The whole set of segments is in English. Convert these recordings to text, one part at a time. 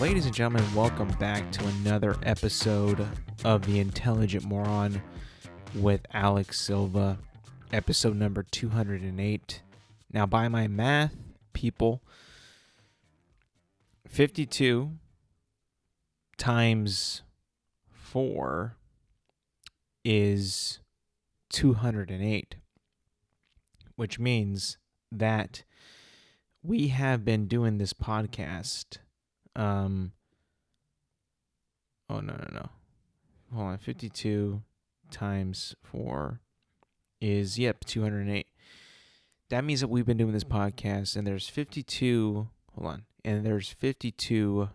Ladies and gentlemen, welcome back to another episode of The Intelligent Moron with Alex Silva, episode number 208. Now, by my math, people, 52 times 4 is 208, which means that we have been doing this podcast. No. Hold on. 52 times 4 is, 208. That means that we've been doing this podcast, and there's 52, and there's 52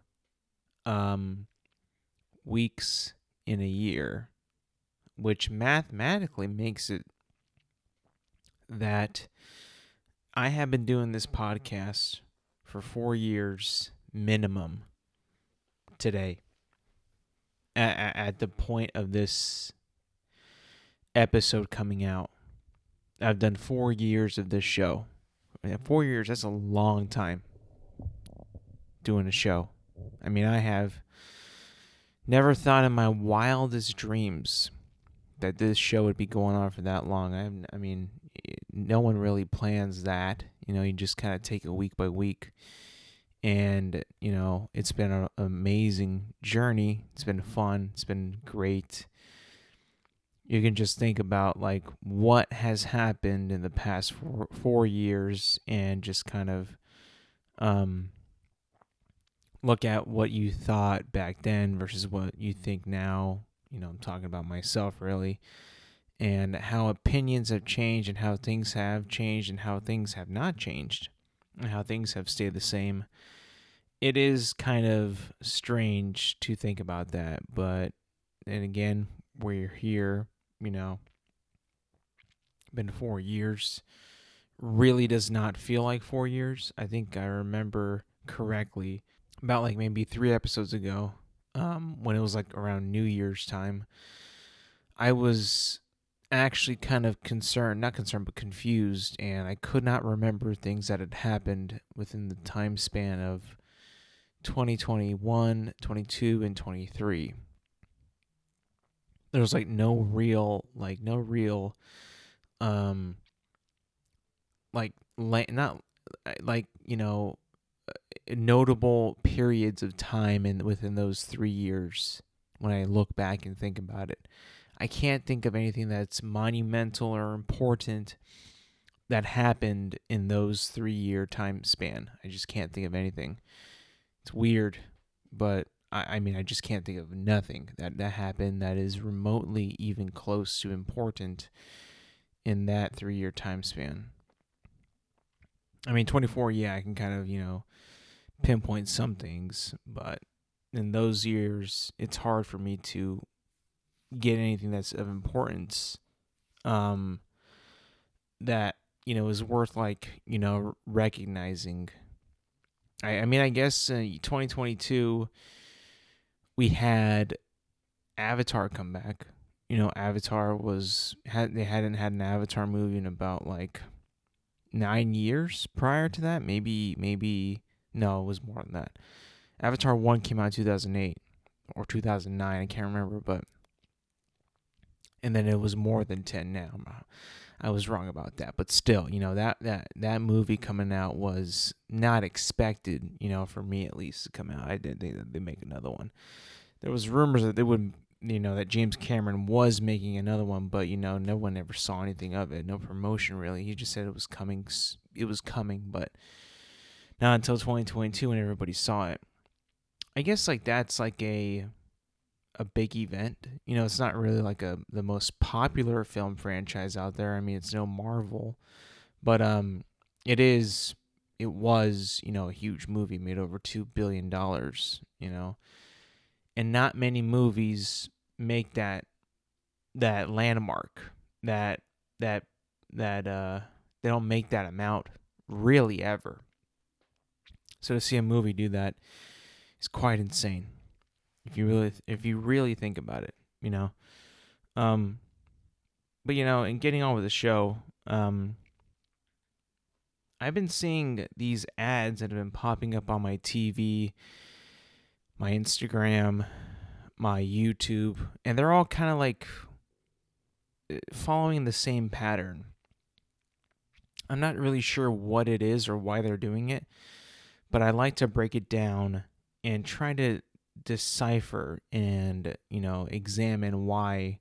weeks in a year, which mathematically makes it that I have been doing this podcast for 4 years minimum today at the point of this episode coming out. I've done 4 years of this show. 4 years, that's a long time doing a show. I mean, I have never thought in my wildest dreams that this show would be going on for that long. I mean, no one really plans that. You just kind of take it week by week. And, it's been an amazing journey. It's been fun. It's been great. You can just think about, what has happened in the past 4 years and just kind of look at what you thought back then versus what you think now. I'm talking about myself, really. And how opinions have changed and how things have changed and how things have not changed and how things have stayed the same. It is kind of strange to think about that, but then again, we're here, been 4 years. Really does not feel like 4 years. I think I remember correctly about maybe 3 episodes ago, when it was around New Year's time, I was actually kind of not concerned, but confused, and I could not remember things that had happened within the time span of 2021, 22, and 23. There was no real, notable periods of time within those 3 years. When I look back and think about it, I can't think of anything that's monumental or important that happened in those 3-year time span. I just can't think of anything. It's weird, but I just can't think of nothing that happened that is remotely even close to important in that 3-year time span. 24, I can kind of, pinpoint some things, but in those years, it's hard for me to get anything that's of importance that, is worth recognizing. I guess in 2022, we had Avatar come back. Avatar they hadn't had an Avatar movie in about 9 years prior to that. Maybe, no, it was more than that. Avatar 1 came out in 2008 or 2009, I can't remember, and then it was more than 10 now. I was wrong about that, but still, that movie coming out was not expected, for me at least, to come out. I didn't think that they'd make another one. There was rumors that they would, that James Cameron was making another one, but, no one ever saw anything of it. No promotion, really. He just said it was coming. It was coming, but not until 2022 when everybody saw it. I guess, that's a big event. It's not really the most popular film franchise out there. It's no Marvel, but it was a huge movie, made over $2 billion, and not many movies make that landmark, that they don't make that amount really ever. So to see a movie do that is quite insane. If you really think about it, but in getting on with the show, I've been seeing these ads that have been popping up on my TV my Instagram, my YouTube, and they're all kind of like following the same pattern. I'm not really sure what it is or why they're doing it, but I like to break it down and try to decipher and, examine why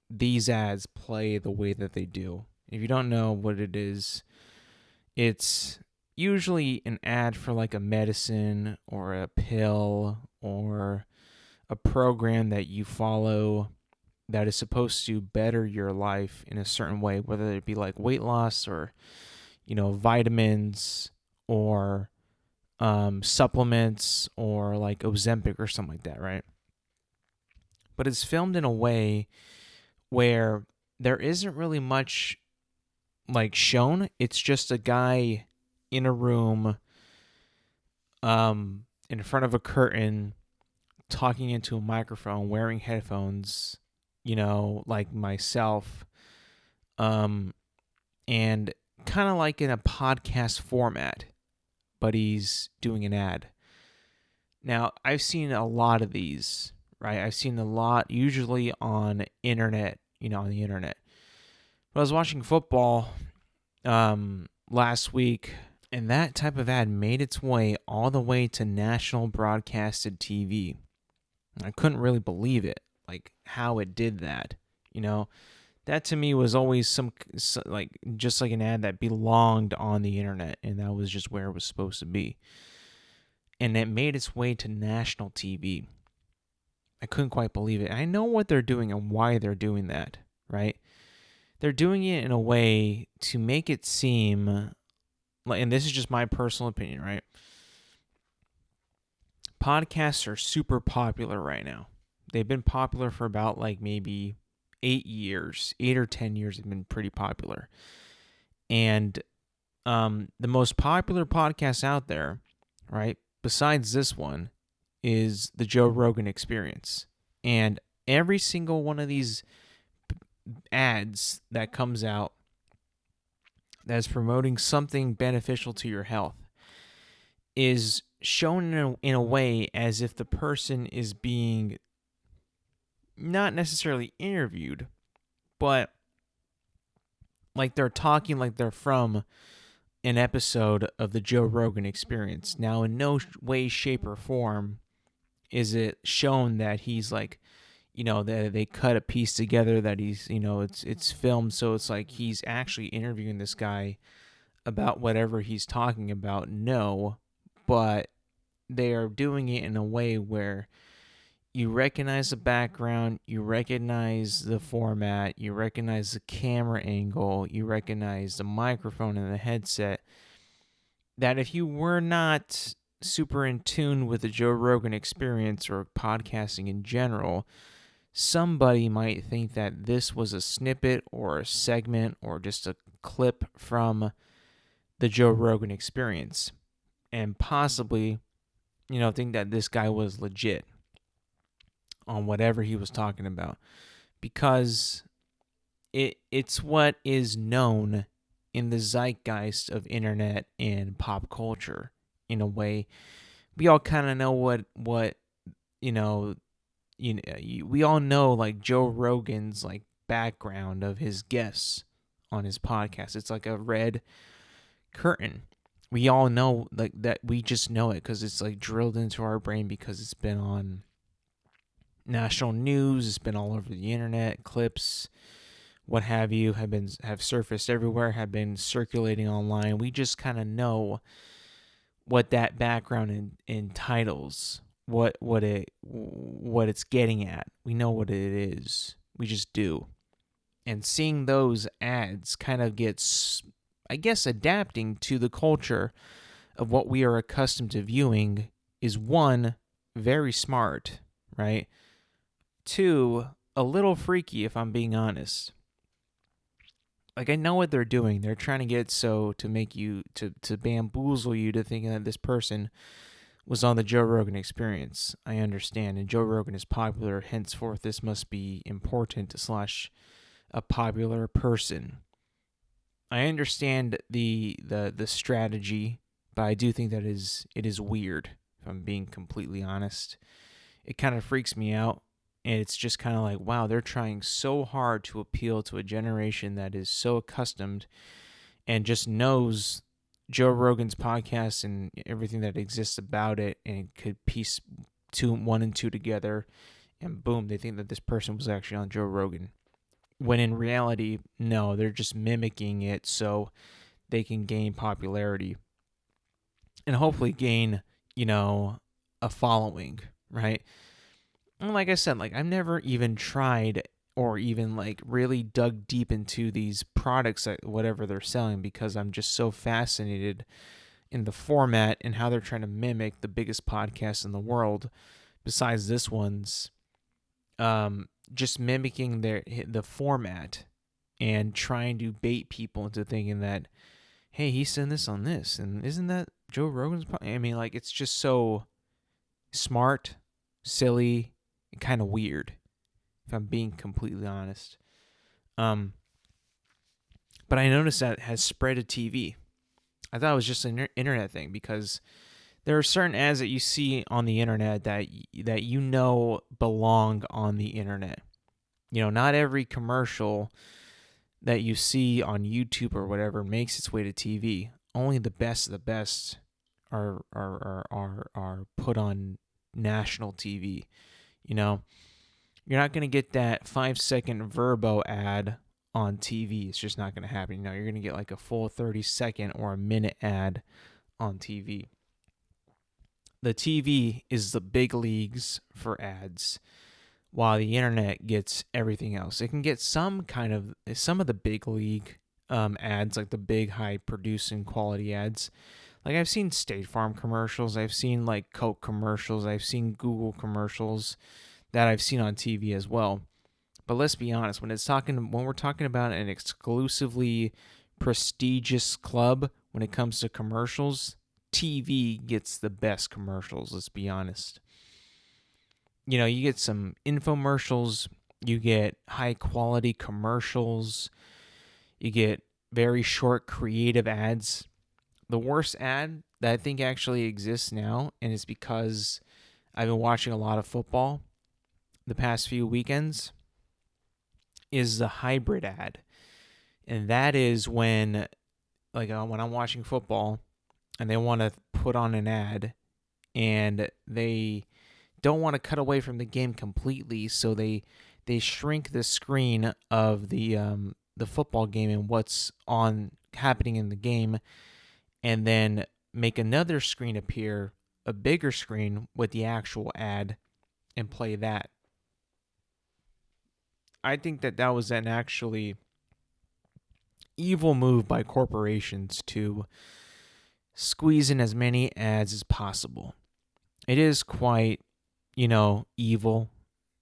these ads play the way that they do. If you don't know what it is, it's usually an ad for like a medicine or a pill or a program that you follow that is supposed to better your life in a certain way, whether it be like weight loss or, vitamins or supplements or like Ozempic or something like that, right? But it's filmed in a way where there isn't really much like shown. It's just a guy in a room in front of a curtain talking into a microphone, wearing headphones, like myself, and kind of like in a podcast format, but he's doing an ad. Now, I've seen a lot of these, right? I've seen a lot, usually on internet, on the internet. But I was watching football last week, and that type of ad made its way all the way to national broadcasted TV. I couldn't really believe it, like how it did that. That to me was always just like an ad that belonged on the internet, and that was just where it was supposed to be. And it made its way to national TV. I couldn't quite believe it. I know what they're doing and why they're doing that, right? They're doing it in a way to make it seem like, and this is just my personal opinion, right? Podcasts are super popular right now. They've been popular for about like maybe 8 or 10 years have been pretty popular. And the most popular podcast out there, right, besides this one, is the Joe Rogan Experience. And every single one of these ads that comes out that's promoting something beneficial to your health is shown in a way as if the person is being not necessarily interviewed, but like they're talking like they're from an episode of the Joe Rogan Experience. Now, in no way, shape, or form is it shown that he's like, that they cut a piece together, that he's, it's filmed, so it's like he's actually interviewing this guy about whatever he's talking about. No, but they are doing it in a way where you recognize the background, you recognize the format, you recognize the camera angle, you recognize the microphone and the headset, that if you were not super in tune with the Joe Rogan Experience or podcasting in general, somebody might think that this was a snippet or a segment or just a clip from the Joe Rogan Experience, and possibly, think that this guy was legit on whatever he was talking about, because it's what is known in the zeitgeist of internet and pop culture. In a way, we all kind of know what we all know like Joe Rogan's like background of his guests on his podcast. It's like a red curtain. We all know like that. We just know it because it's like drilled into our brain because it's been on national news. It's been all over the internet. Clips, what have you, have surfaced everywhere. Have been circulating online. We just kind of know what that background entitles. What it's getting at. We know what it is. We just do. And seeing those ads kind of gets, I guess, adapting to the culture of what we are accustomed to viewing is, one, very smart, right? Two, a little freaky, if I'm being honest. Like, I know what they're doing. They're trying to get so to make you, to bamboozle you to thinking that this person was on the Joe Rogan Experience. I understand. And Joe Rogan is popular. Henceforth, this must be important / a popular person. I understand the strategy, but I do think that it is weird. if I'm being completely honest. It kind of freaks me out. And it's just kind of like, wow, they're trying so hard to appeal to a generation that is so accustomed and just knows Joe Rogan's podcast and everything that exists about it, and could piece one and two together, and boom, they think that this person was actually on Joe Rogan. When in reality, no, they're just mimicking it so they can gain popularity and hopefully gain, a following, right? And like I said, like I've never even tried or even like really dug deep into these products, that whatever they're selling, because I'm just so fascinated in the format and how they're trying to mimic the biggest podcast in the world besides this one's, just mimicking the format and trying to bait people into thinking that, hey, he said this on this, and isn't that Joe Rogan's I mean, like, it's just so smart, silly, and kind of weird, if I'm being completely honest. But I noticed that it has spread to TV. I thought it was just an internet thing, because there are certain ads that you see on the internet that belong on the internet. Not every commercial that you see on YouTube or whatever makes its way to TV. Only the best of the best are put on national TV. You're not gonna get that 5-second Verbo ad on TV. It's just not gonna happen. You're gonna get like a full 30-second or a minute ad on TV. The TV is the big leagues for ads, while the internet gets everything else. It can get some of the big league ads, like the big high producing quality ads. Like I've seen State Farm commercials, I've seen like Coke commercials, I've seen Google commercials that I've seen on TV as well. But let's be honest, when we're talking about an exclusively prestigious club when it comes to commercials, TV gets the best commercials, let's be honest. You get some infomercials, you get high quality commercials, you get very short creative ads. The worst ad that I think actually exists now, and it's because I've been watching a lot of football the past few weekends, is the hybrid ad. And that is when I'm watching football and they want to put on an ad, and they don't want to cut away from the game completely, so they shrink the screen of the football game and what's happening in the game, and then make another screen appear, a bigger screen with the actual ad, and play that. I think that was an actually evil move by corporations to squeeze in as many ads as possible. It is quite, evil.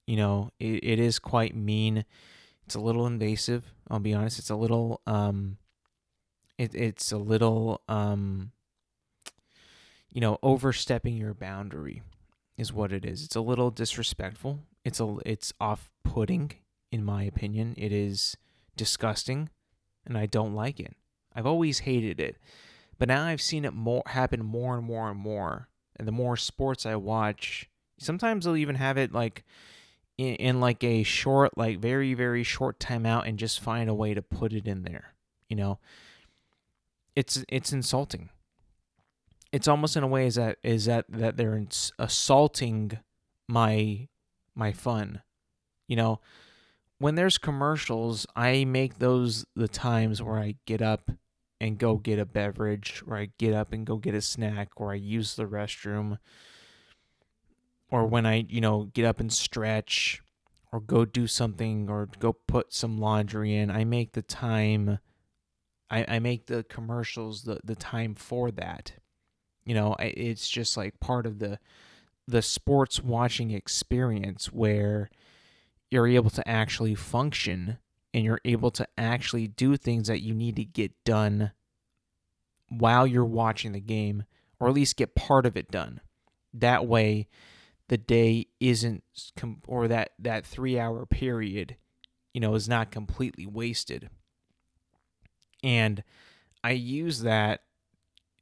It is quite mean. It's a little invasive. I'll be honest. It's a little, it's a little, overstepping your boundary is what it is. It's a little disrespectful. It's off-putting, in my opinion. It is disgusting, and I don't like it. I've always hated it, but now I've seen it happen more and more and more. And the more sports I watch, sometimes they'll even have it like in like a short, like very, very short timeout, and just find a way to put it in there. It's insulting. It's almost in a way that they're assaulting my fun. When there's commercials, I make those the times where I get up and go get a beverage, or I get up and go get a snack, or I use the restroom, or when I, get up and stretch, or go do something, or go put some laundry in. I make the time, I make the commercials the time for that. It's just like part of the sports watching experience, where you're able to actually function and you're able to actually do things that you need to get done while you're watching the game, or at least get part of it done. That way, the day isn't, or that 3-hour period, is not completely wasted. And I use that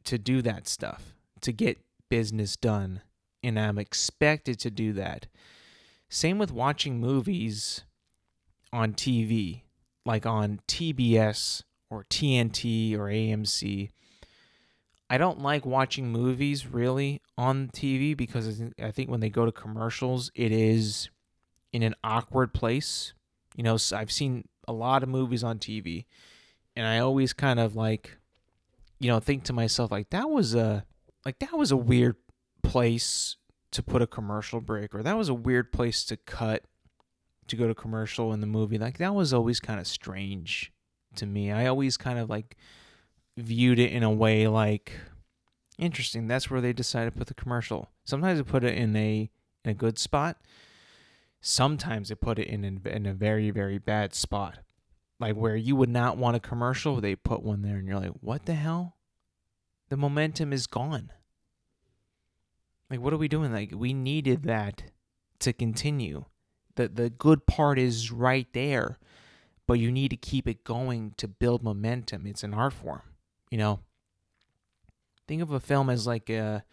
to do that stuff, to get business done, and I'm expected to do that. Same with watching movies on TV, like on TBS or TNT or AMC. I don't like watching movies really on TV because I think when they go to commercials, it is in an awkward place. You know, I've seen a lot of movies on TV, and I always kind of like, think to myself that was a weird place to put a commercial break, or that was a weird place to cut to go to commercial in the movie. Like that was always kind of strange to me. I always kind of like viewed it in a way like interesting. That's where they decided to put the commercial. Sometimes they put it in a good spot. Sometimes they put it in a very, very bad spot. Like where you would not want a commercial, they put one there and you're like, what the hell? The momentum is gone. Like, what are we doing? Like, we needed that to continue. The good part is right there, but you need to keep it going to build momentum. It's an art form, Think of a film as like a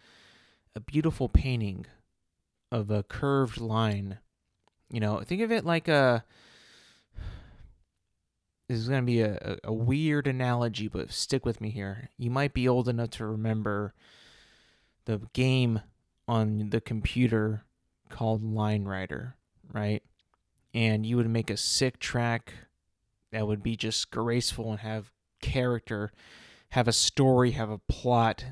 beautiful painting of a curved line. Think of it like this is going to be a weird analogy, but stick with me here. You might be old enough to remember the game on the computer called Line Rider, right? And you would make a sick track that would be just graceful and have character, have a story, have a plot,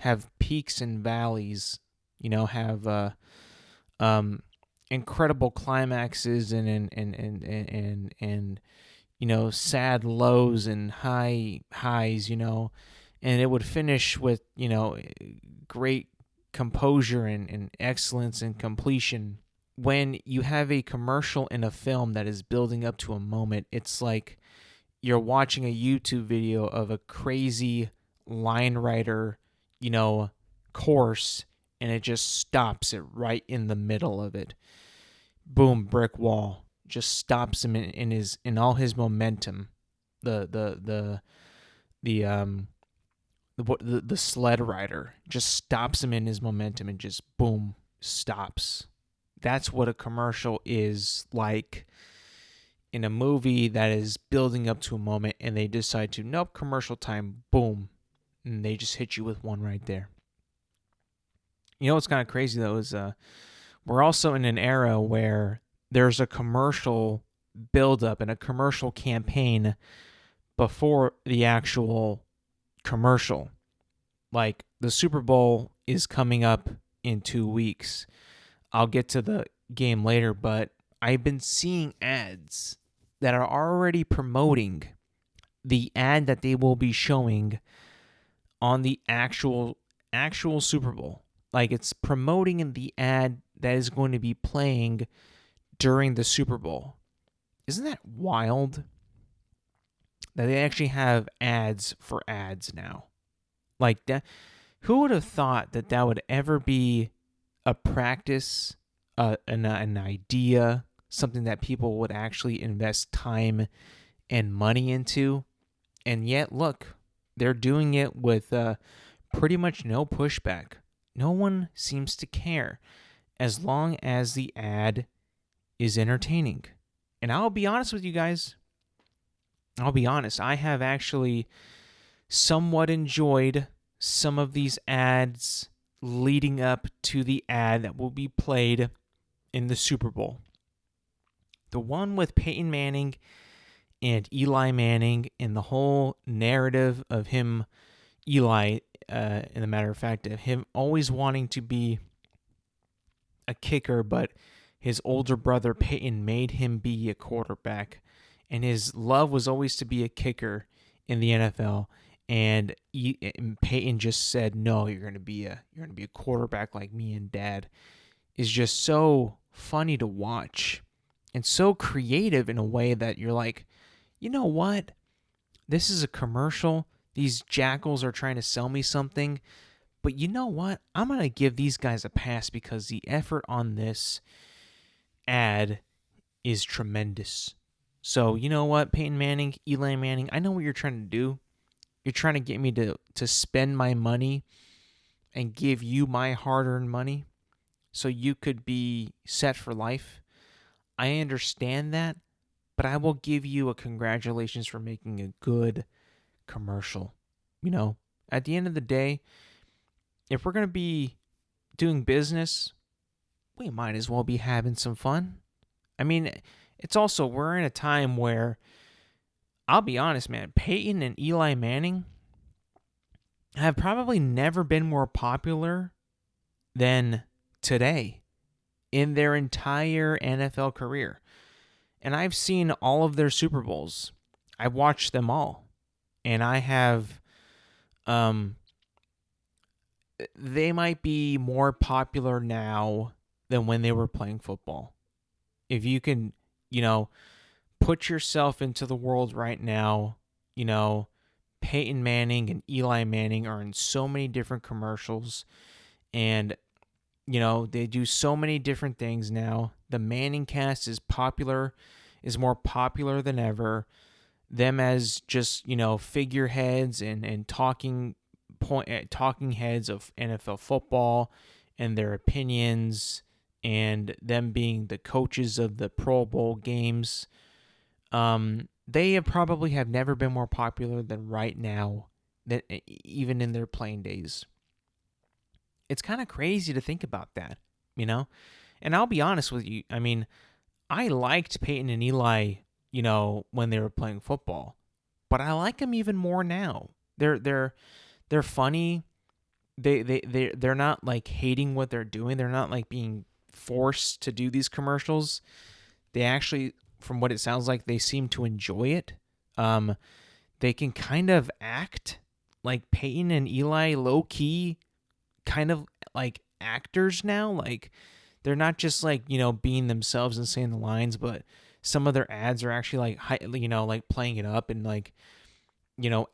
have peaks and valleys, have incredible climaxes and sad lows and highs, and it would finish with, great composure and excellence and completion. When you have a commercial in a film that is building up to a moment, it's like you're watching a YouTube video of a crazy line writer, course, and it just stops it right in the middle of it. Boom, brick wall. Just stops him in all his momentum. The sled rider just stops him in his momentum and just boom, stops. That's what a commercial is like in a movie that is building up to a moment and they decide to, nope, commercial time, boom. And they just hit you with one right there. What's kind of crazy though is we're also in an era where there's a commercial buildup and a commercial campaign before the actual commercial. Like the Super Bowl is coming up in 2 weeks. I'll get to the game later, but I've been seeing ads that are already promoting the ad that they will be showing on the actual Super Bowl. Like it's promoting the ad that is going to be playing during the Super Bowl. Isn't that wild? That they actually have ads for ads now. Like that, who would have thought that would ever be a practice, an idea, something that people would actually invest time and money into? And yet, look, they're doing it with pretty much no pushback. No one seems to care as long as the ad is entertaining. And I'll be honest with you guys. I have actually somewhat enjoyed some of these ads leading up to the ad that will be played in the Super Bowl. The one with Peyton Manning and Eli Manning and the whole narrative of him, Eli, in a matter of fact, of him always wanting to be a kicker, but his older brother Peyton made him be a quarterback, and his love was always to be a kicker in the NFL. And Peyton just said, "No, you're gonna be a quarterback like me and Dad." Is just so funny to watch, and so creative in a way that you're like, you know what? This is a commercial. These jackals are trying to sell me something, but you know what? I'm gonna give these guys a pass because the effort on this ad is tremendous. So you know what, Peyton Manning, Eli Manning, I know what you're trying to do. You're trying to get me to spend my money and give you my hard-earned money. so you could be set for life. I understand that, but I will give you a congratulations for making a good commercial. You know, at the end of the day, if we're going to be doing business, we might as well be having some fun. I mean, it's also, we're in a time where, I'll be honest, man, Peyton and Eli Manning have probably never been more popular than today in their entire NFL career. And I've seen all of their Super Bowls. I've watched them all. And I have, they might be more popular now than when they were playing football. If you can, put yourself into the world right now, Peyton Manning and Eli Manning are in so many different commercials, and they do so many different things now. The Manning cast is more popular than ever. Them as just figureheads and talking heads of NFL football and their opinions, and them being the coaches of the Pro Bowl games. They probably have never been more popular than right now, than even in their playing days. It's kind of crazy to think about that, And I'll be honest with you. I mean, I liked Peyton and Eli, when they were playing football, but I like them even more now. They're funny. They're not like hating what they're doing. They're not like being forced to do these commercials. They actually, from what it sounds like, they seem to enjoy it. They can kind of act like Peyton and Eli, low key, kind of like actors now. Like, they're not just like, being themselves and saying the lines, but some of their ads are actually like, like playing it up and like,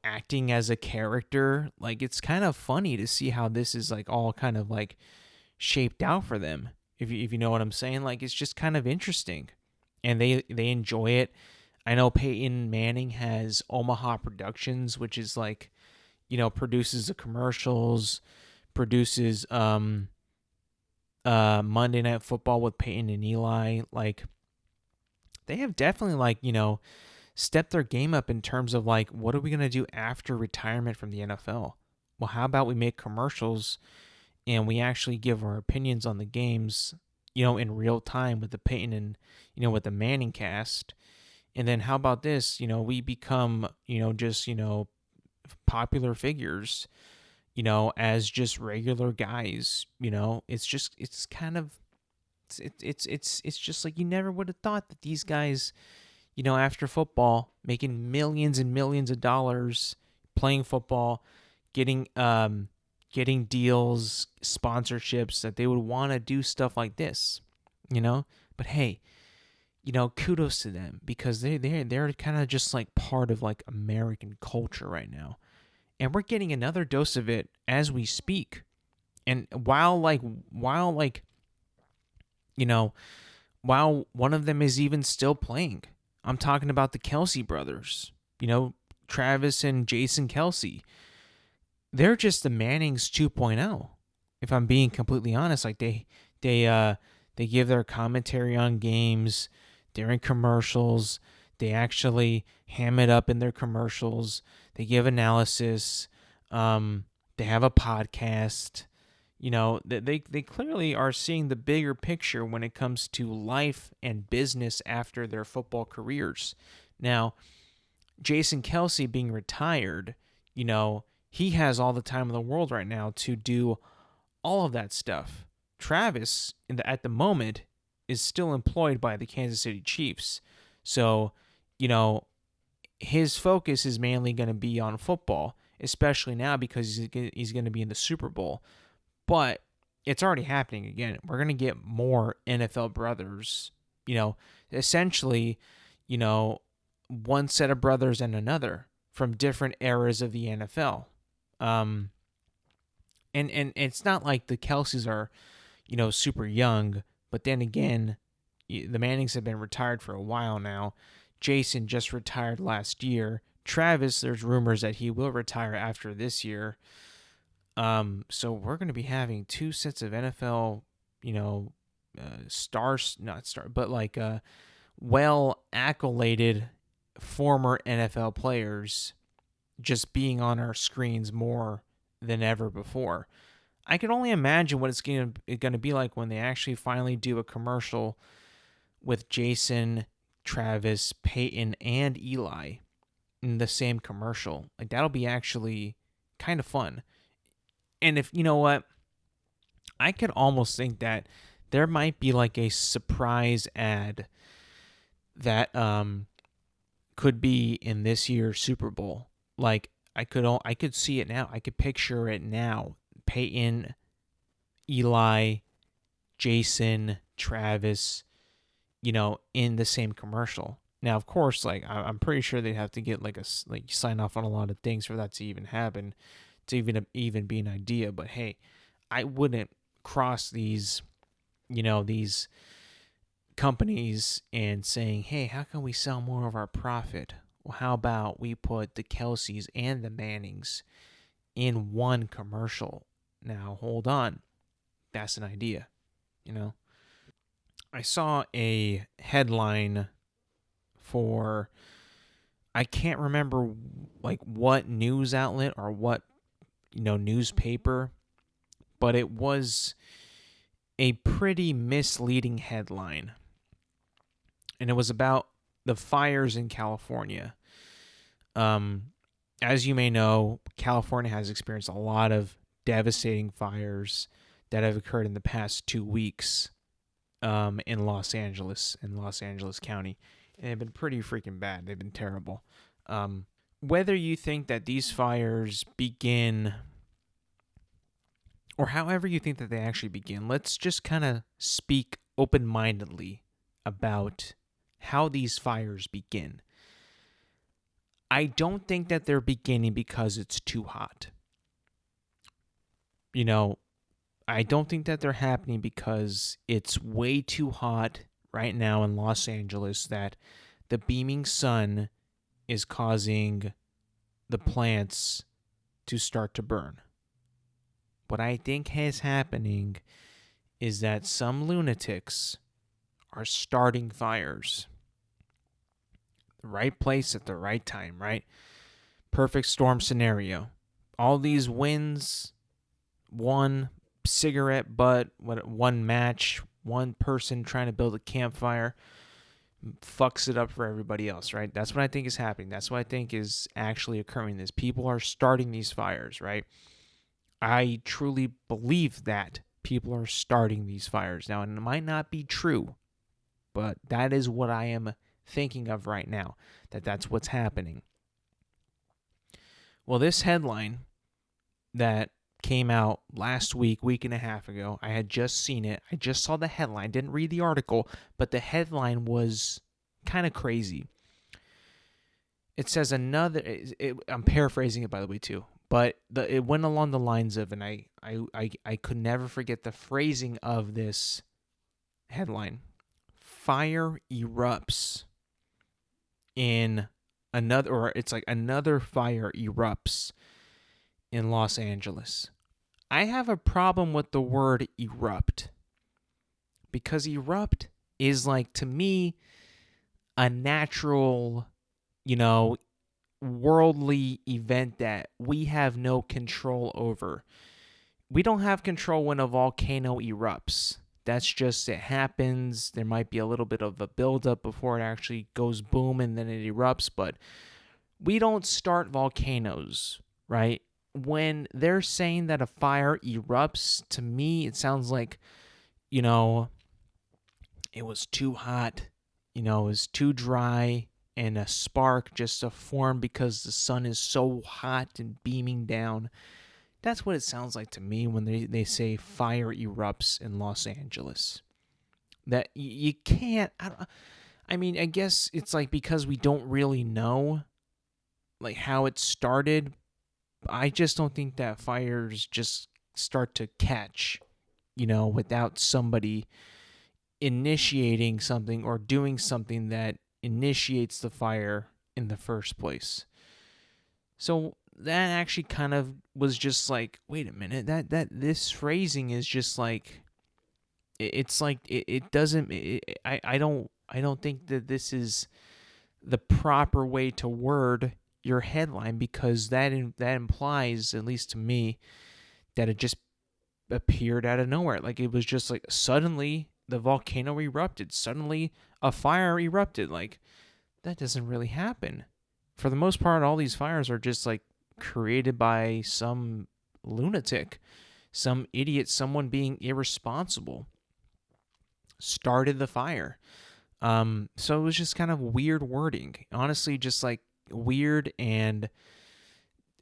acting as a character. Like, it's kind of funny to see how this is like all kind of like shaped out for them. If you know what I'm saying, like, it's just kind of interesting, and they enjoy it. I know Peyton Manning has Omaha Productions, which is like, produces the commercials, produces Monday Night Football with Peyton and Eli. Like, they have definitely like, stepped their game up in terms of like, what are we going to do after retirement from the NFL? Well, how about we make commercials and we actually give our opinions on the games, in real time with the Peyton and, with the Manning cast. And then how about this? We become, just, popular figures, as just regular guys. It's kind of, it's just like, you never would have thought that these guys, after football, making millions and millions of dollars playing football, getting deals, sponsorships, that they would want to do stuff like this, But hey, kudos to them, because they're kind of just like part of like American culture right now, and we're getting another dose of it as we speak. And while one of them is even still playing, I'm talking about the Kelsey brothers, Travis and Jason Kelsey. They're just the Mannings 2.0. If I'm being completely honest, like they give their commentary on games. They're in commercials. They actually ham it up in their commercials. They give analysis. They have a podcast. They clearly are seeing the bigger picture when it comes to life and business after their football careers. Now, Jason Kelsey being retired, he has all the time in the world right now to do all of that stuff. Travis, at the moment, is still employed by the Kansas City Chiefs. So, his focus is mainly going to be on football, especially now because he's going to be in the Super Bowl. But it's already happening again. We're going to get more NFL brothers, essentially, one set of brothers and another from different eras of the NFL. And it's not like the Kelseys are, super young, but then again, the Mannings have been retired for a while now. Jason just retired last year. Travis, there's rumors that he will retire after this year. So we're going to be having two sets of NFL stars, not star, but like well accoladed former NFL players just being on our screens more than ever before. I can only imagine what it's going to be like when they actually finally do a commercial with Jason, Travis, Peyton, and Eli in the same commercial. Like that'll be actually kind of fun. And if you know what, I could almost think that there might be like a surprise ad that could be in this year's Super Bowl. Like I could see it now. I could picture it now. Peyton, Eli, Jason, Travis, in the same commercial. Now, of course, like I'm pretty sure they'd have to get like sign off on a lot of things for that to even happen, to even be an idea. But hey, I wouldn't cross these companies and saying, hey, how can we sell more of our profit? Well, how about we put the Kelseys and the Mannings in one commercial? Now, hold on. That's an idea, you know? I saw a headline for, I can't remember like what news outlet or what, newspaper, but it was a pretty misleading headline. And it was about the fires in California. As you may know, California has experienced a lot of devastating fires that have occurred in the past 2 weeks in Los Angeles County. And they've been pretty freaking bad. They've been terrible. Whether you think that these fires begin, or however you think that they actually begin, let's just kind of speak open-mindedly about how these fires begin. I don't think that they're beginning because it's too hot. I don't think that they're happening because it's way too hot right now in Los Angeles that the beaming sun is causing the plants to start to burn. What I think is happening is that some lunatics are starting fires. The right place at the right time, right? Perfect storm scenario. All these winds, one cigarette butt, one match, one person trying to build a campfire fucks it up for everybody else, right? That's what I think is happening. That's what I think is actually occurring. Is people are starting these fires, right? I truly believe that people are starting these fires. Now, and it might not be true, but that is what I am thinking of right now, that's what's happening. Well, this headline that came out last week and a half ago, I had just seen it. I just saw the headline, didn't read the article, but the headline was kind of crazy. It says I'm paraphrasing it, by the way, too, but it went along the lines of, and I could never forget the phrasing of this headline: fire erupts in another fire erupts in Los Angeles. I have a problem with the word erupt, because erupt is like, to me, a natural, worldly event that we have no control over. We don't have control when a volcano erupts. That's just, it happens. There might be a little bit of a buildup before it actually goes boom and then it erupts, but we don't start volcanoes, right? When they're saying that a fire erupts, to me, it sounds like, it was too hot, it was too dry, and a spark just to form because the sun is so hot and beaming down. That's what it sounds like to me when they say fire erupts in Los Angeles. That you can't, I mean, I guess it's like because we don't really know like how it started. I just don't think that fires just start to catch, without somebody initiating something or doing something that initiates the fire in the first place. So that actually kind of was just like, wait a minute, that this phrasing is just like, it's like it doesn't. I don't think that this is the proper way to word your headline, because that implies, at least to me, that it just appeared out of nowhere. Like it was just like suddenly the volcano erupted, suddenly a fire erupted. Like that doesn't really happen. For the most part, all these fires are just like created by some lunatic, some idiot, someone being irresponsible started the fire. So it was just kind of weird wording. Honestly, just like weird, and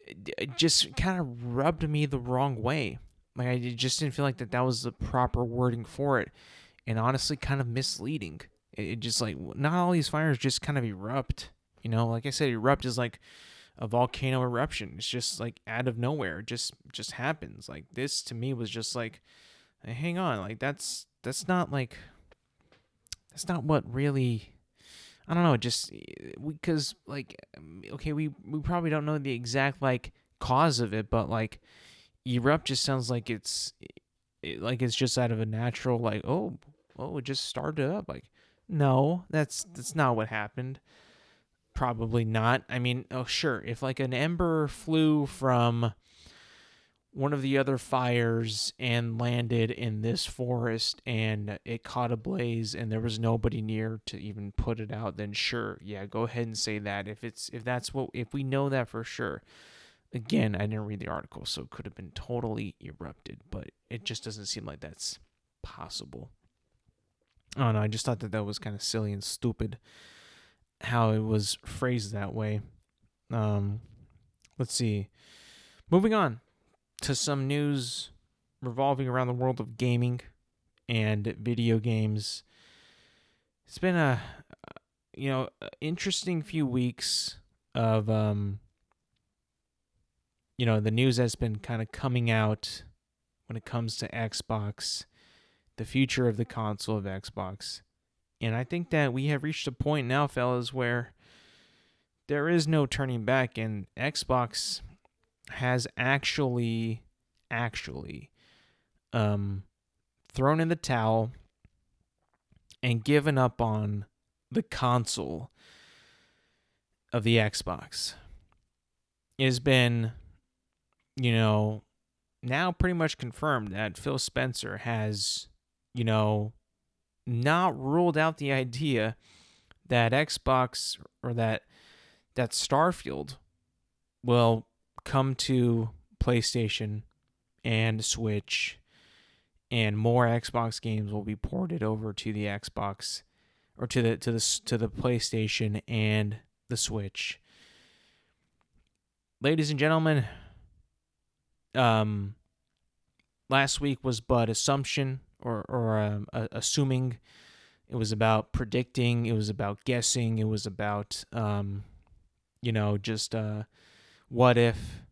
it just kind of rubbed me the wrong way. Like I just didn't feel like that was the proper wording for it, and honestly, kind of misleading. It just like not all these fires just kind of erupt. Like I said, erupt is like a volcano eruption. It's just like out of nowhere. It just happens. Like this to me was just like, hey, hang on, like that's not like that's not what really. I don't know, just because like okay, we probably don't know the exact like cause of it, but like erupt just sounds like it's just out of a natural like it just started up. Like no, that's not what happened. Probably not. I mean, oh sure, if like an ember flew from one of the other fires and landed in this forest and it caught a blaze and there was nobody near to even put it out, then sure, yeah, go ahead and say that. If we know that for sure. Again, I didn't read the article, so it could have been totally erupted, but it just doesn't seem like that's possible. I don't know, I just thought that was kind of silly and stupid how it was phrased that way. Let's see. Moving on to some news revolving around the world of gaming and video games. It's been a interesting few weeks of the news that's been kind of coming out when it comes to Xbox, the future of the console of Xbox. And I think that we have reached a point now, fellas, where there is no turning back, and Xbox has actually thrown in the towel and given up on the console of the Xbox. It has been, now pretty much confirmed that Phil Spencer has, not ruled out the idea that Xbox or that Starfield will come to PlayStation and Switch, and more Xbox games will be ported over to the Xbox or to the PlayStation and the Switch. Ladies and gentlemen, last week was but assumption or assuming. It was about predicting. It was about guessing. It was about just what if.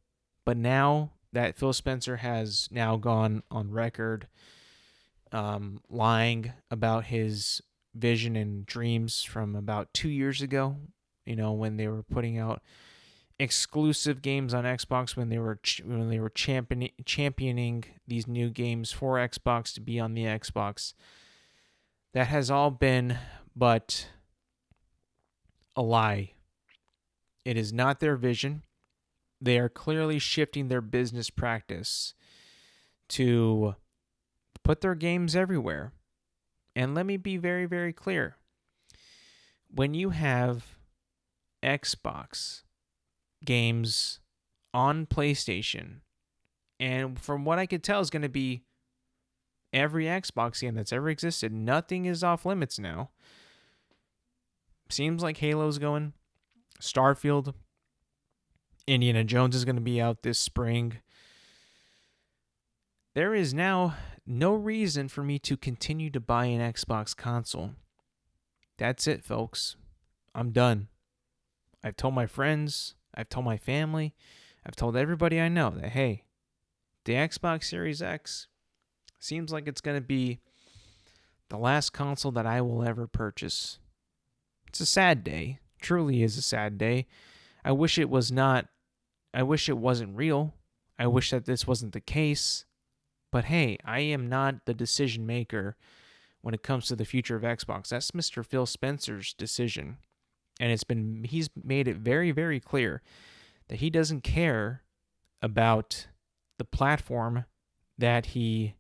But now that Phil Spencer has now gone on record lying about his vision and dreams from about 2 years ago, when they were putting out exclusive games on Xbox, when they were championing these new games for Xbox to be on the Xbox. That has all been but a lie. It is not their vision. They are clearly shifting their business practice to put their games everywhere. And let me be very, very clear. When you have Xbox games on PlayStation, and from what I could tell is going to be every Xbox game that's ever existed, nothing is off limits now. Seems like Halo's going. Starfield. Indiana Jones is going to be out this spring. There is now no reason for me to continue to buy an Xbox console. That's it, folks. I'm done. I've told my friends, I've told my family, I've told everybody I know that, hey, the Xbox Series X seems like it's going to be the last console that I will ever purchase. It's a sad day. Truly is a sad day. I wish it was not. I wish it wasn't real. I wish that this wasn't the case. But hey, I am not the decision maker when it comes to the future of Xbox. That's Mr. Phil Spencer's decision. And he's made it very, very clear that he doesn't care about the platform that he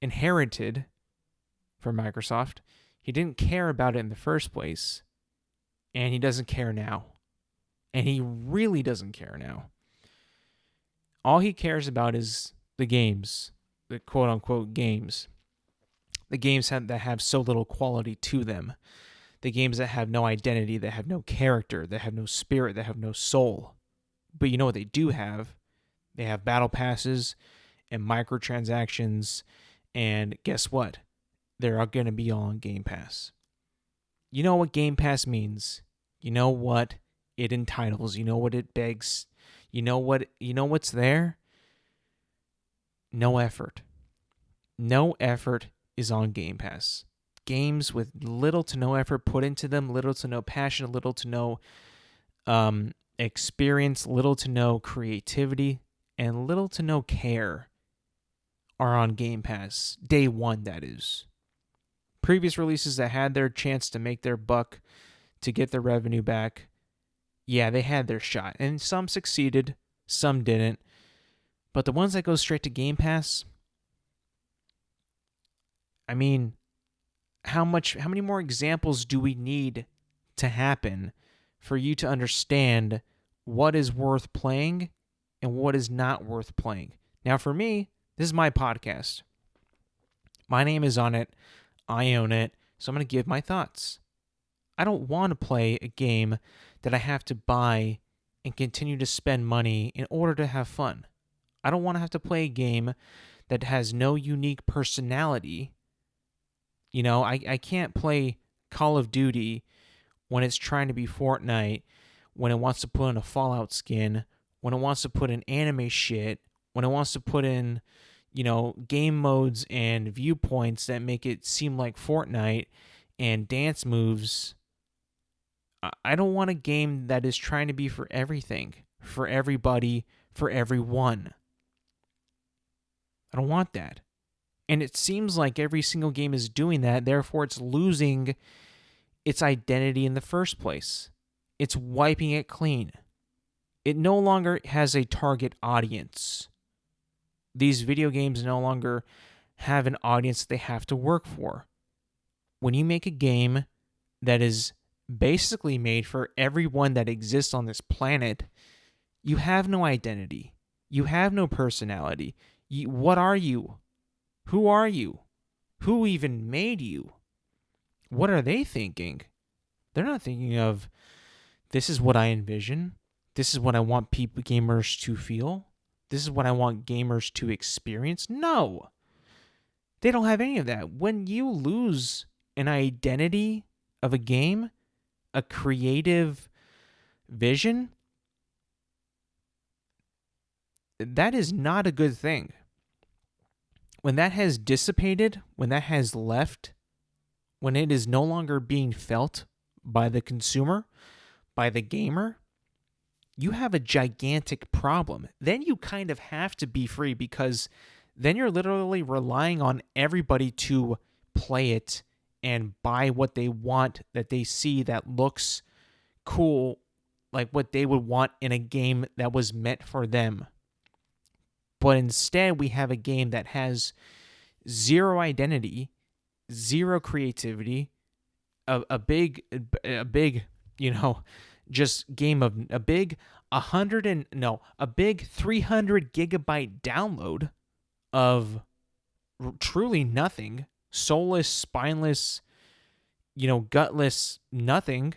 inherited from Microsoft. He didn't care about it in the first place, and he doesn't care now. And he really doesn't care now. All he cares about is the games, the quote-unquote games. The games that have so little quality to them. The games that have no identity, that have no character, that have no spirit, that have no soul. But you know what they do have? They have battle passes and microtransactions, and guess what? They're going to be all on Game Pass. You know what Game Pass means. You know what it entitles. You know what it begs. You know what's there? No effort. No effort is on Game Pass. Games with little to no effort put into them, little to no passion, little to no experience, little to no creativity, and little to no care are on Game Pass. Day one, that is. Previous releases that had their chance to make their buck, to get their revenue back, yeah, they had their shot. And some succeeded, some didn't. But the ones that go straight to Game Pass, I mean, how many more examples do we need to happen for you to understand what is worth playing and what is not worth playing? Now, for me, this is my podcast. My name is on it. I own it. So I'm going to give my thoughts. I don't want to play a game that I have to buy and continue to spend money in order to have fun. I don't want to have to play a game that has no unique personality. You know, I can't play Call of Duty when it's trying to be Fortnite, when it wants to put in a Fallout skin, when it wants to put in anime shit, when it wants to put in, you know, game modes and viewpoints that make it seem like Fortnite and dance moves. I don't want a game that is trying to be for everything, for everybody, for everyone. I don't want that. And it seems like every single game is doing that, therefore it's losing its identity in the first place. It's wiping it clean. It no longer has a target audience. These video games no longer have an audience they have to work for. When you make a game that is basically made for everyone that exists on this planet, you have no identity. You have no personality. What are you? Who are you? Who even made you? What are they thinking? They're not thinking of, this is what I envision. This is what I want gamers to feel. This is what I want gamers to experience. No. They don't have any of that. When you lose an identity of a game, a creative vision, that is not a good thing. When that has dissipated, when that has left, when it is no longer being felt by the consumer, by the gamer, you have a gigantic problem. Then you kind of have to be free, because then you're literally relying on everybody to play it and buy what they want, that they see that looks cool, like what they would want in a game that was meant for them. But instead, we have a game that has zero identity, zero creativity, a big, you know, just game of a big 300 gigabyte download of truly nothing, soulless, spineless, you know, gutless nothing.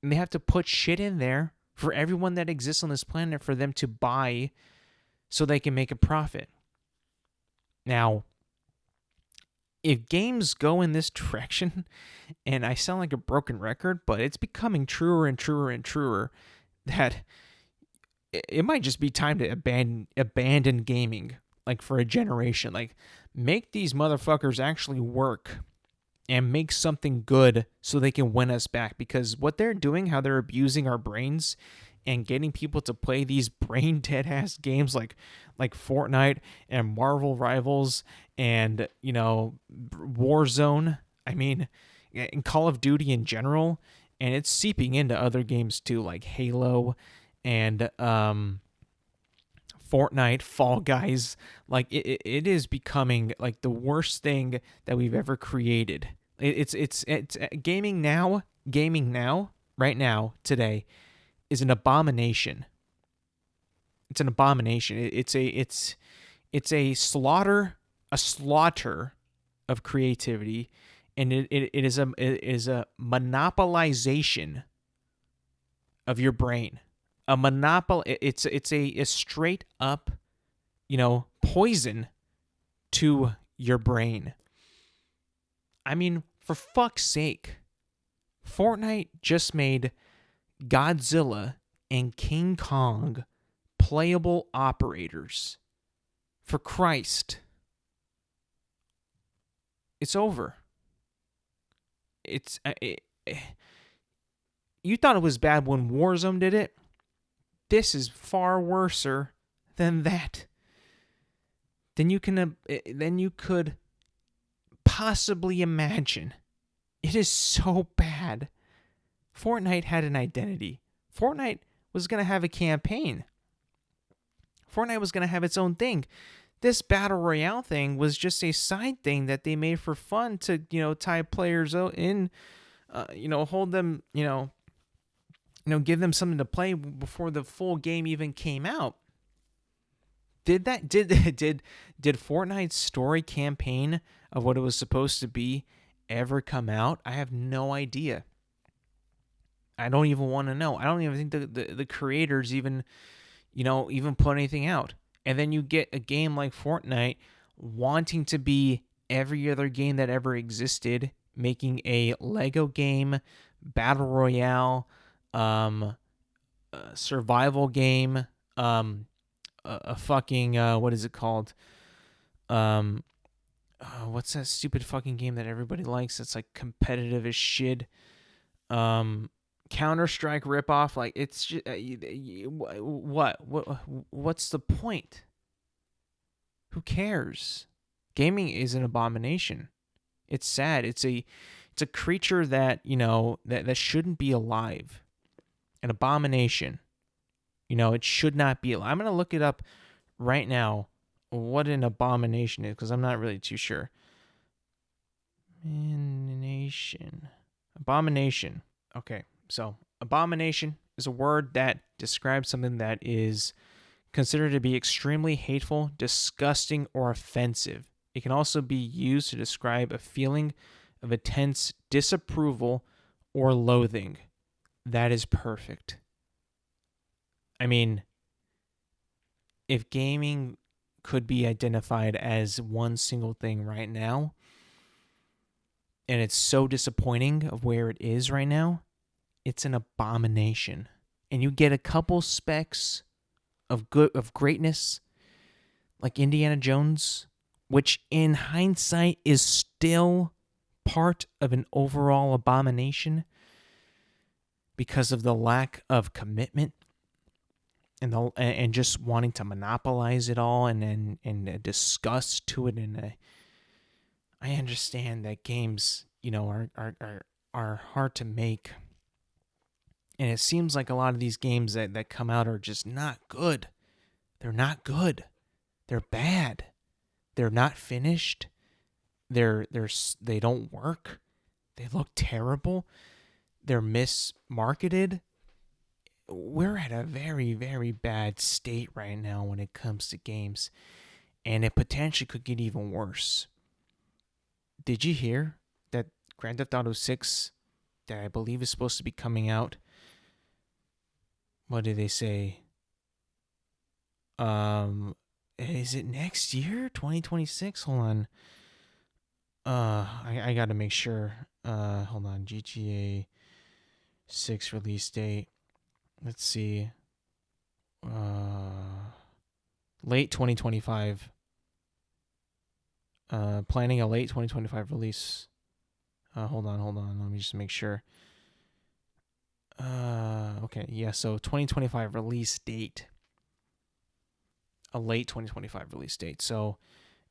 And they have to put shit in there for everyone that exists on this planet for them to buy, so they can make a profit. Now, if games go in this direction, and I sound like a broken record, but it's becoming truer and truer and truer, that it might just be time to abandon gaming, like, for a generation. Like, make these motherfuckers actually work and make something good so they can win us back. Because what they're doing, how they're abusing our brains, and getting people to play these brain dead ass games like Fortnite and Marvel Rivals and Warzone. I mean, and Call of Duty in general, and it's seeping into other games too, like Halo and Fortnite, Fall Guys. Like it is becoming like the worst thing that we've ever created. It's gaming now. Gaming now, right now, today, is an abomination. It's an abomination. It's a slaughter of creativity, and it is a monopolization of your brain. A monopoly. It's a straight up, poison to your brain. I mean, for fuck's sake, Fortnite just made Godzilla and King Kong playable operators. For Christ. It's over. You thought it was bad when Warzone did it? This is far worser than that. Than you could possibly imagine. It is so bad. Fortnite had an identity. Fortnite was going to have a campaign. Fortnite was going to have its own thing. This battle royale thing was just a side thing that they made for fun to, tie players in, hold them, give them something to play before the full game even came out. Did Fortnite's story campaign of what it was supposed to be ever come out? I have no idea. I don't even want to know. I don't even think the creators even put anything out. And then you get a game like Fortnite wanting to be every other game that ever existed, making a Lego game, battle royale, survival game, a fucking what is it called? What's that stupid fucking game that everybody likes? That's like competitive as shit. Counter-Strike ripoff. Like, it's just what's the point? Who cares? Gaming is an abomination. It's sad. It's a creature that that shouldn't be alive. An abomination. It should not be alive. I'm gonna look it up right now. What an abomination is, because I'm not really too sure. Abomination. Okay. So, abomination is a word that describes something that is considered to be extremely hateful, disgusting, or offensive. It can also be used to describe a feeling of intense disapproval or loathing. That is perfect. I mean, if gaming could be identified as one single thing right now, and it's so disappointing of where it is right now, it's an abomination. And you get a couple specks of greatness, like Indiana Jones, which in hindsight is still part of an overall abomination because of the lack of commitment and just wanting to monopolize it all, and a disgust to it. And I understand that games, are hard to make. And it seems like a lot of these games that come out are just not good. They're not good. They're bad. They're not finished. They don't work. They look terrible. They're mismarketed. We're at a very, very bad state right now when it comes to games. And it potentially could get even worse. Did you hear that Grand Theft Auto 6, that I believe is supposed to be coming out, what did they say? Is it next year? 2026? Hold on. I gotta make sure. Hold on. GTA 6 release date. Let's see. Late 2025. Planning a late 2025 release. Hold on. Let me just make sure. Okay, yeah, so 2025 release date. A late 2025 release date. So,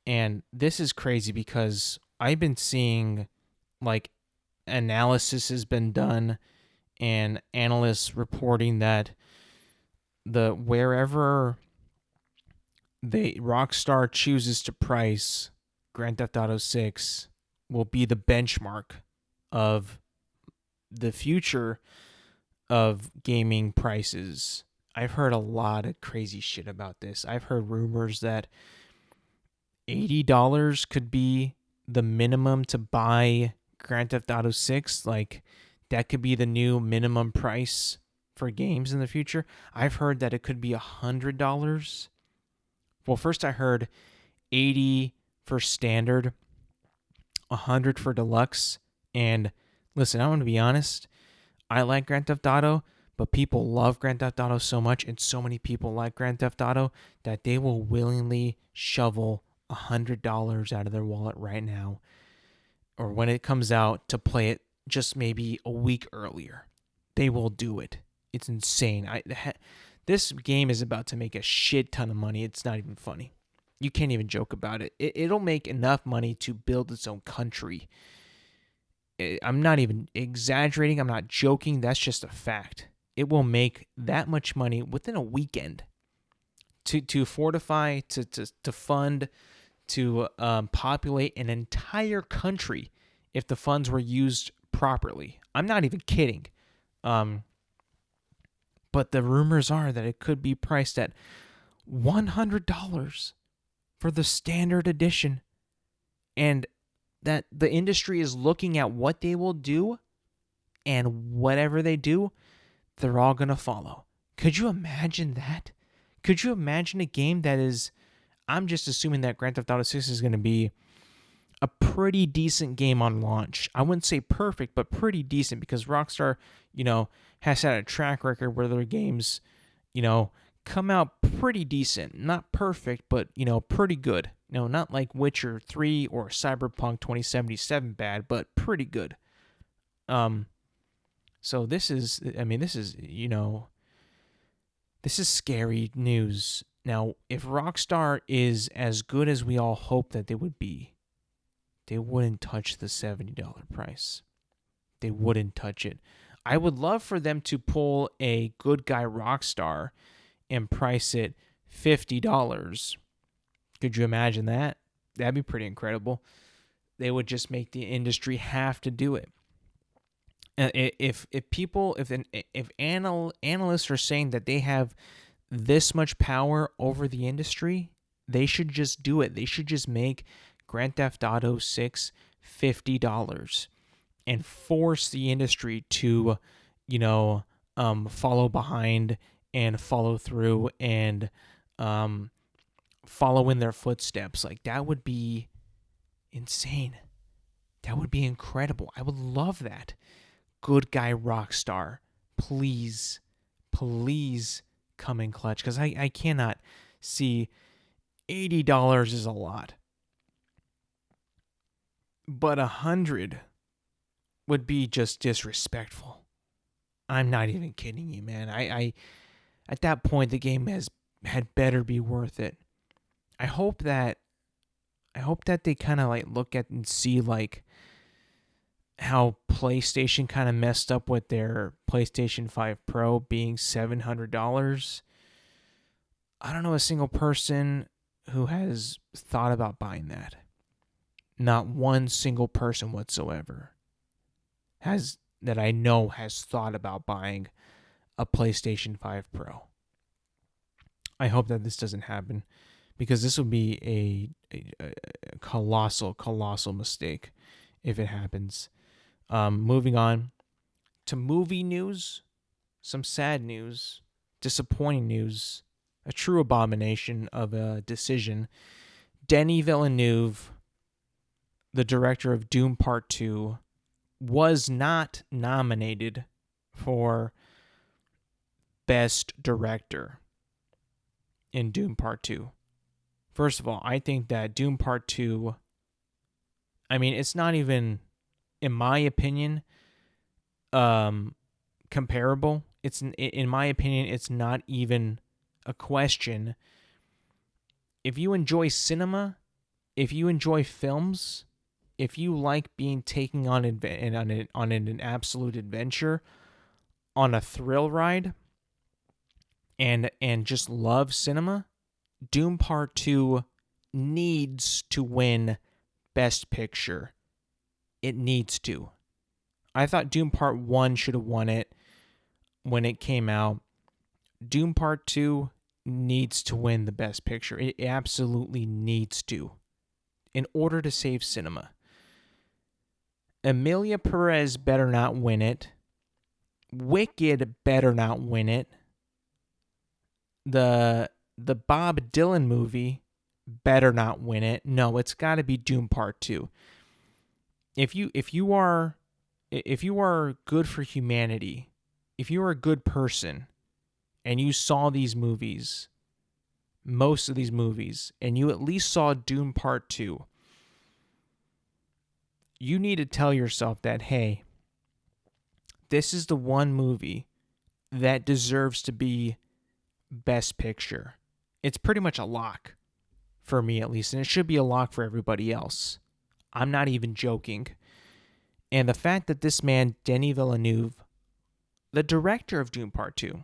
and this is crazy because I've been seeing like analysis has been done and analysts reporting that the wherever they Rockstar chooses to price Grand Theft Auto 6 will be the benchmark of the future of gaming prices. I've heard a lot of crazy shit about this. I've heard rumors that $80 could be the minimum to buy Grand Theft Auto 6. Like, that could be the new minimum price for games in the future. I've heard that it could be $100. Well, first I heard 80 for standard, 100 for deluxe. And listen, I'm going to be honest. I like Grand Theft Auto, but people love Grand Theft Auto so much, and so many people like Grand Theft Auto that they will willingly shovel $100 out of their wallet right now, or when it comes out, to play it just maybe a week earlier. They will do it. It's insane. This game is about to make a shit ton of money. It's not even funny. You can't even joke about it. It'll make enough money to build its own country. I'm not even exaggerating. I'm not joking. That's just a fact. It will make that much money within a weekend to fortify, to fund, to populate an entire country if the funds were used properly. I'm not even kidding. But the rumors are that it could be priced at $100 for the standard edition, and that the industry is looking at what they will do, and whatever they do, they're all going to follow. Could you imagine that? Could you imagine a game that is, I'm just assuming that Grand Theft Auto 6 is going to be a pretty decent game on launch. I wouldn't say perfect, but pretty decent, because Rockstar, has had a track record where their games, come out pretty decent. Not perfect, but, pretty good. Not like Witcher 3 or Cyberpunk 2077 bad, but pretty good. So this is scary news. Now, if Rockstar is as good as we all hope that they would be, they wouldn't touch the $70 price. They wouldn't touch it. I would love for them to pull a good guy Rockstar and price it $50. Could you imagine that? That'd be pretty incredible. They would just make the industry have to do it. If analysts are saying that they have this much power over the industry, they should just do it. They should just make Grand Theft Auto 6 $50 and force the industry to, follow behind and follow through and follow in their footsteps. Like, that would be insane. That would be incredible. I would love that. Good guy Rockstar, please come in clutch, because I cannot see $80 is a lot. But 100 would be just disrespectful. I'm not even kidding you, man. I at that point the game had better be worth it. I hope that they kind of like look at and see like how PlayStation kind of messed up with their PlayStation 5 Pro being $700. I don't know a single person who has thought about buying that. Not one single person whatsoever that I know has thought about buying a PlayStation 5 Pro. I hope that this doesn't happen, because this would be a colossal mistake if it happens. Moving on to movie news, some sad news, disappointing news, a true abomination of a decision. Denis Villeneuve, the director of Doom Part 2, was not nominated for Best Director in Doom Part 2. First of all, I think that Doom Part 2, it's not even, in my opinion, comparable. It's, in my opinion, it's not even a question. If you enjoy cinema, if you enjoy films, if you like being taken on an absolute adventure, on a thrill ride, and just love cinema, Doom Part 2 needs to win Best Picture. It needs to. I thought Doom Part 1 should have won it when it came out. Doom Part 2 needs to win the Best Picture. It absolutely needs to, in order to save cinema. Emilia Perez better not win it. Wicked better not win it. The Bob Dylan movie better not win it. No, it's got to be Doom Part 2. If you are good for humanity, if you are a good person, and you saw these movies, most of these movies, and you at least saw Doom Part 2, you need to tell yourself that, hey, this is the one movie that deserves to be Best Picture. It's pretty much a lock, for me at least, and it should be a lock for everybody else. I'm not even joking. And the fact that this man, Denis Villeneuve, the director of Doom Part 2,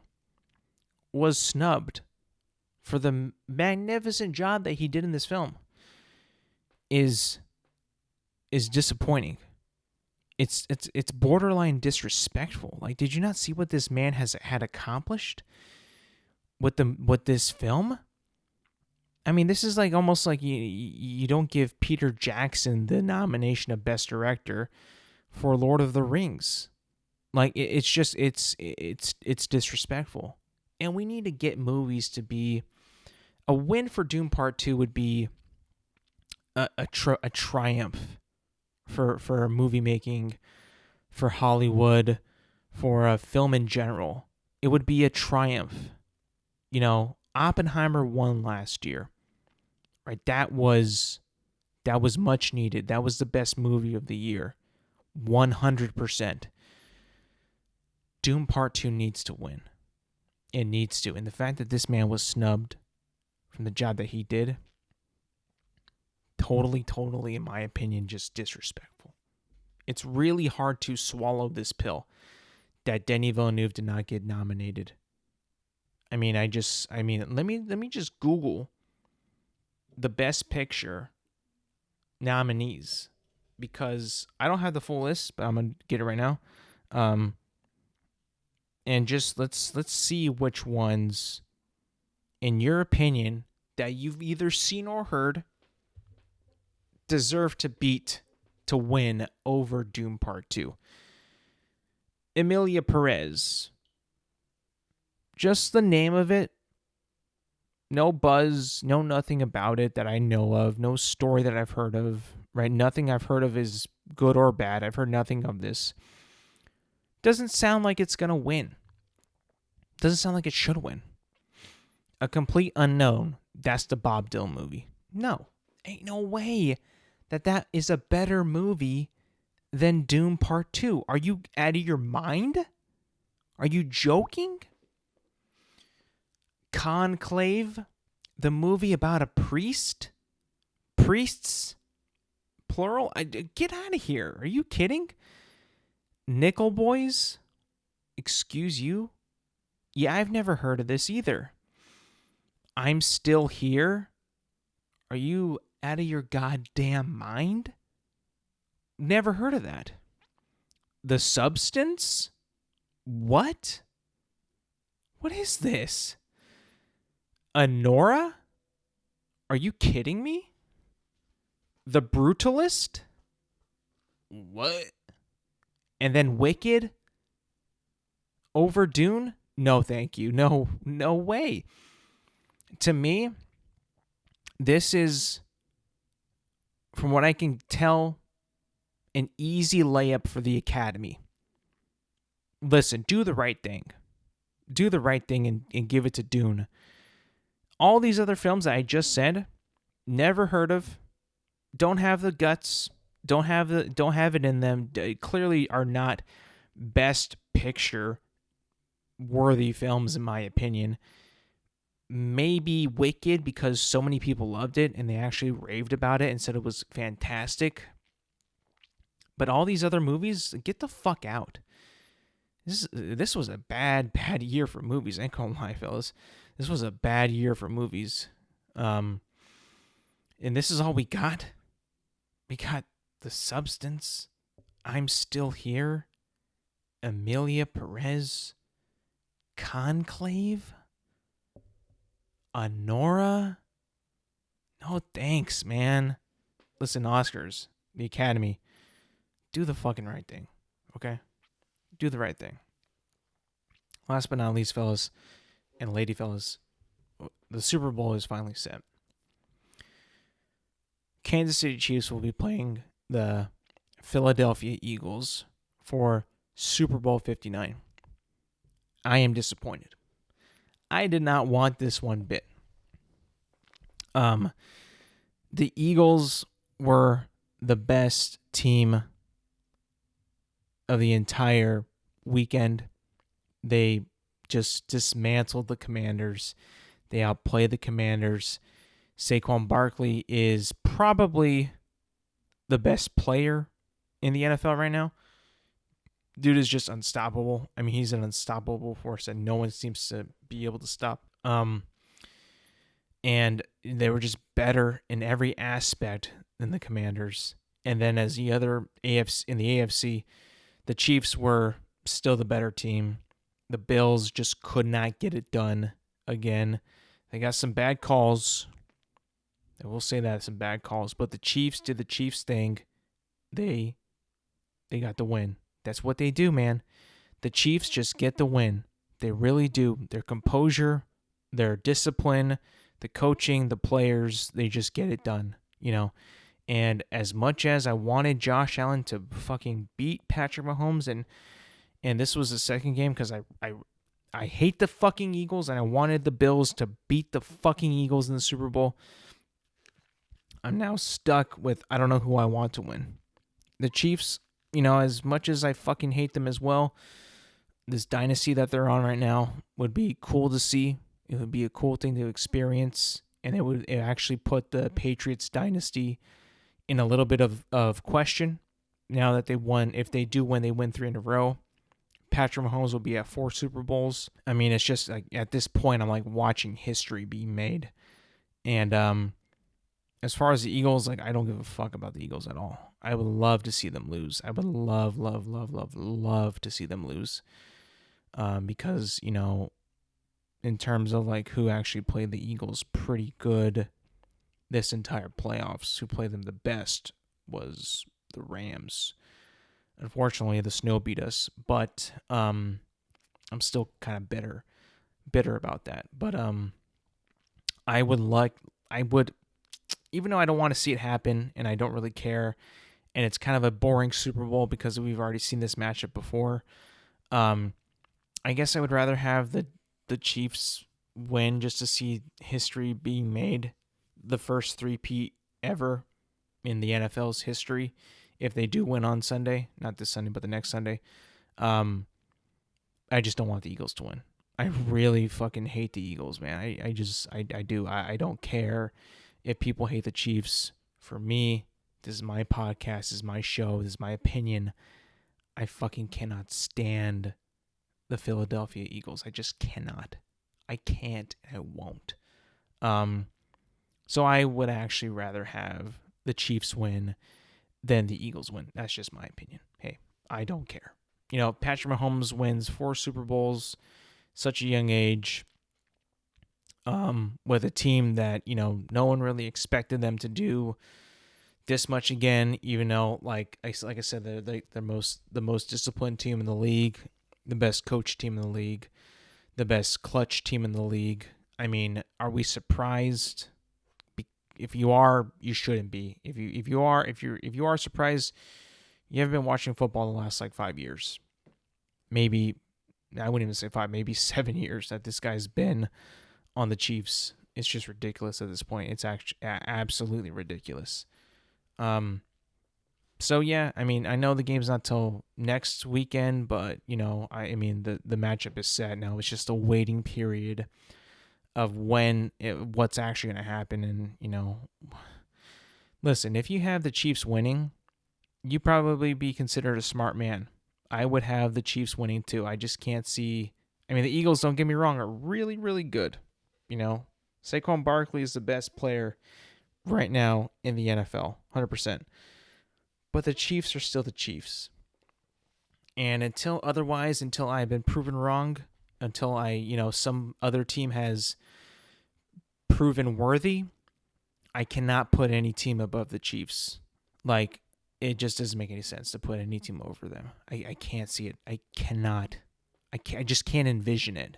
was snubbed for the magnificent job that he did in this film is disappointing. It's borderline disrespectful. Like, did you not see what this man had accomplished with this film? I mean, this is like almost like you don't give Peter Jackson the nomination of Best Director for Lord of the Rings. Like, it's just it's disrespectful. And we need to get movies to be a win for Doom Part 2 would be a triumph for movie making, for Hollywood, for film in general. It would be a triumph. You know, Oppenheimer won last year. Right? That was much needed. That was the best movie of the year. 100%. Doom Part 2 needs to win. It needs to. And the fact that this man was snubbed from the job that he did, totally, in my opinion, just disrespectful. It's really hard to swallow this pill that Denis Villeneuve did not get nominated. I mean, let me just Google the Best Picture nominees, because I don't have the full list, but I'm gonna get it right now. And just let's see which ones, in your opinion, that you've either seen or heard, deserve to win over Doom Part 2. Emilia Perez. Just the name of it. No buzz, no nothing about it that I know of. No story that I've heard of. Right? Nothing I've heard of is good or bad. I've heard nothing of this. Doesn't sound like it's going to win. Doesn't sound like it should win. A complete unknown. That's the Bob Dylan movie. No. Ain't no way that is a better movie than Doom Part 2. Are you out of your mind? Are you joking? Conclave, the movie about a priest? Priests? Plural? Get out of here. Are you kidding? Nickel Boys? Excuse you? Yeah, I've never heard of this either. I'm Still Here? Are you out of your goddamn mind? Never heard of that. The Substance? What? What is this? Anora? Are you kidding me? The Brutalist? What? And then Wicked? Over Dune? No, thank you. No way. To me, this is, from what I can tell, an easy layup for the Academy. Listen, do the right thing. Do the right thing and give it to Dune. All these other films that I just said, never heard of, don't have the guts, don't have it in them, clearly are not Best Picture worthy films in my opinion. Maybe Wicked, because so many people loved it and they actually raved about it and said it was fantastic. But all these other movies, get the fuck out. This was a bad year for movies. I ain't gonna lie, fellas. This was a bad year for movies. And this is all we got. We got The Substance, I'm Still Here, Emilia Perez, Conclave, Honora. No thanks, man. Listen, Oscars, the Academy, do the fucking right thing, okay? Do the right thing. Last but not least, fellas and lady fellas, the Super Bowl is finally set. Kansas City Chiefs will be playing the Philadelphia Eagles for Super Bowl 59. I am disappointed. I did not want this one bit. The Eagles were the best team of the entire weekend. They just dismantled the Commanders. They outplayed the Commanders. Saquon Barkley is probably the best player in the NFL right now. Dude is just unstoppable. I mean, he's an unstoppable force that no one seems to be able to stop. And they were just better in every aspect than the Commanders. And then as the other AFC in the AFC, the Chiefs were still the better team. The Bills just could not get it done again. They got some bad calls. I will say that, some bad calls. But the Chiefs did the Chiefs thing. They got the win. That's what they do, man. The Chiefs just get the win. They really do. Their composure, their discipline, the coaching, the players, they just get it done, you know. And as much as I wanted Josh Allen to fucking beat Patrick Mahomes, and this was the second game because I hate the fucking Eagles and I wanted the Bills to beat the fucking Eagles in the Super Bowl. I'm now stuck with I don't know who I want to win. The Chiefs, you know, as much as I fucking hate them as well, this dynasty that they're on right now would be cool to see. It would be a cool thing to experience, and it actually put the Patriots dynasty in a little bit of question now that they won. If they do win, they win 3 in a row. Patrick Mahomes will be at 4 Super Bowls. I mean, it's just like at this point, I'm like watching history being made. And as far as the Eagles, like I don't give a fuck about the Eagles at all. I would love to see them lose. I would love to see them lose. Because, you know, in terms of like who actually played the Eagles pretty good this entire playoffs, who played them the best was the Rams. Unfortunately, the snow beat us, but I'm still kind of bitter about that. But I would, even though I don't want to see it happen and I don't really care, and it's kind of a boring Super Bowl because we've already seen this matchup before, I guess I would rather have the Chiefs win just to see history being made, the first three-peat ever in the NFL's history, if they do win on Sunday, not this Sunday, but the next Sunday. I just don't want the Eagles to win. I really fucking hate the Eagles, man. I do. I don't care if people hate the Chiefs. For me, this is my podcast, this is my show, this is my opinion. I fucking cannot stand the Philadelphia Eagles. I just cannot. I can't and I won't. So I would actually rather have the Chiefs win than the Eagles win. That's just my opinion. Hey, I don't care. You know, Patrick Mahomes wins 4 Super Bowls, such a young age, with a team that, you know, no one really expected them to do this much again, even though, like I said, they're the most disciplined team in the league, the best coach team in the league, the best clutch team in the league. I mean, are we surprised? If you are, you shouldn't be. If you are surprised, you haven't been watching football the last like 5 years. Maybe, I wouldn't even say 5, maybe 7 years that this guy's been on the Chiefs. It's just ridiculous at this point. It's actually absolutely ridiculous. So yeah, I mean, I know the game's not till next weekend, but I mean, the matchup is set now. It's just a waiting period of what's actually going to happen. And listen, if you have the Chiefs winning, you probably be considered a smart man. I would have the Chiefs winning too. I just can't see. I mean, the Eagles, don't get me wrong, are really, really good. Saquon Barkley is the best player right now in the NFL, 100%. But the Chiefs are still the Chiefs. And until I've been proven wrong, until some other team has proven worthy, I cannot put any team above the Chiefs. Like, it just doesn't make any sense to put any team over them. I can't see it. I cannot. I just can't envision it.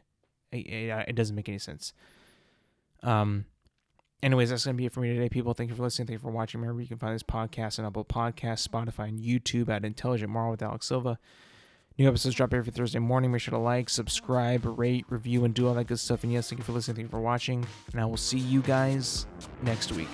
It doesn't make any sense. Anyways, that's going to be it for me today, people. Thank you for listening. Thank you for watching. Remember, you can find this podcast on Apple Podcasts, Spotify, and YouTube at Intelligent Moron with Alex Silva. New episodes drop every Thursday morning. Make sure to like, subscribe, rate, review, and do all that good stuff. And yes, thank you for listening. Thank you for watching. And I will see you guys next week.